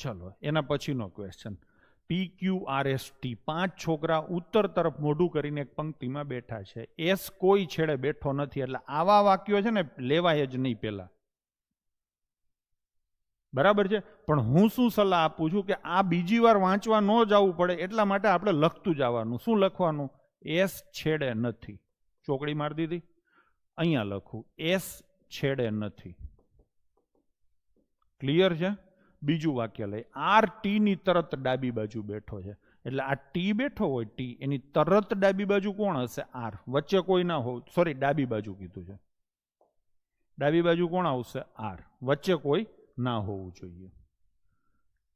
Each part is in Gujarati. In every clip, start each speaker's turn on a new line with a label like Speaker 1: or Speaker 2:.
Speaker 1: ચલો એના પછીનો ક્વેશ્ચન, PQRST 5 છોકરા ઉત્તર તરફ મોઢું કરીને એક પંક્તિમાં બેઠા છે. એસ કોઈ છેડે બેઠો નથી. એટલે આવા વાક્યો છે ને લેવાય જ નહીં પહેલા. બરાબર છે. પણ હું શું સલાહ આપું છું કે આ બીજી વાર વાંચવા ન જવું પડે એટલા માટે આપણે લખતું જવાનું. શું લખવાનું? એસ છેડે નથી. ચોકડી મારી દીધી. અહીંયા લખું એસ છેડે નથી. ક્લિયર છે? બીજું વાક્ય લઈ, આર ટી ની તરત ડાબી બાજુ બેઠો છે. એટલે આ ટી બેઠો હોય, ટી એની તરત ડાબી બાજુ કોણ હશે? આર. વચ્ચે કોઈ ના હોય, સોરી ડાબી બાજુ કીધું છે. ડાબી બાજુ કોણ આવશે? આર. વચ્ચે કોઈ ના હોવું જોઈએ.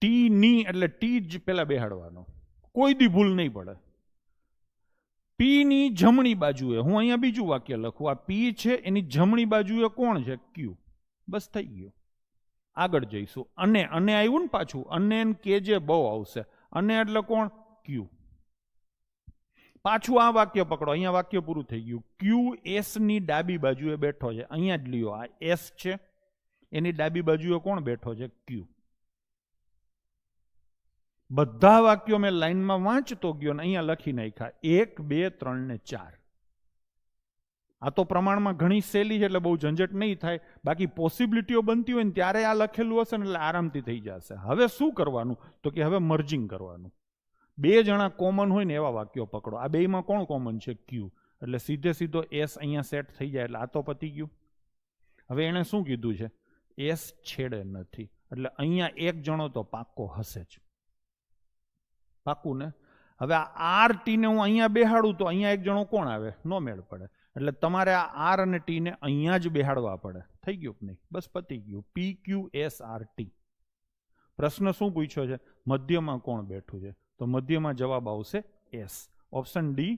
Speaker 1: ટી ની એટલે ટી જ પેલા બેહાડવાનો, કોઈ દી ભૂલ નહીં પડે. પી ની જમણી બાજુએ, હું અહીંયા બીજું વાક્ય લખું, આ પી છે એની જમણી બાજુએ કોણ છે? ક્યુ. બસ થઈ ગયું. આગળ જઈશું. અને આવ્યું ને પાછું, અને કે જે બહુ આવશે. અને એટલે કોણ? ક્યુ. પાછું આ વાક્ય પકડો, અહીંયા વાક્ય પૂરું થઈ ગયું. ક્યુ એસ ની ડાબી બાજુએ બેઠો છે. અહીંયા જ લ્યો, આ એસ છે એની ડાબી બાજુએ કોણ બેઠો છે? ક્યુ. બધા વાક્યો મેં લાઈનમાં વાંચતો ગયો ને અહીંયા લખી નાખ્યા 1 2 3 ને 4. આ તો પ્રમાણમાં ઘણી સહેલી છે એટલે બહુ ઝંઝટ નહીં થાય. બાકી પોસિબિલિટીઓ બનતી હોય ને ત્યારે આ લખેલું હશે ને એટલે આરામથી થઈ જશે. હવે શું કરવાનું? તો કે હવે મર્જિંગ કરવાનું. બે જણા કોમન હોય ને એવા વાક્યો પકડો. આ બેમાં કોણ કોમન છે? ક્યુ. એટલે સીધે સીધો એસ અહીંયા સેટ થઈ જાય. એટલે આ તો પતી ગયું. હવે એણે શું કીધું છે? એસ છેડે નથી. એટલે અહીંયા એક જણો તો પાક્કો હશે જ. પાક્કું ને? હવે આ આર ટી ને હું અહીંયા બેહાડું તો અહીંયા એક જણો કોણ આવે? નો મેળ પડે. એટલે તમારે આ આર અને ટી ને અહીંયા જ બેહાડવા પડે. થઈ ગયું કે નહીં? બસ પતી ગયું. PQSRT. પ્રશ્ન શું પૂછ્યો છે? મધ્યમાં કોણ બેઠું છે? તો મધ્યમાં જવાબ આવશે એસ. Option D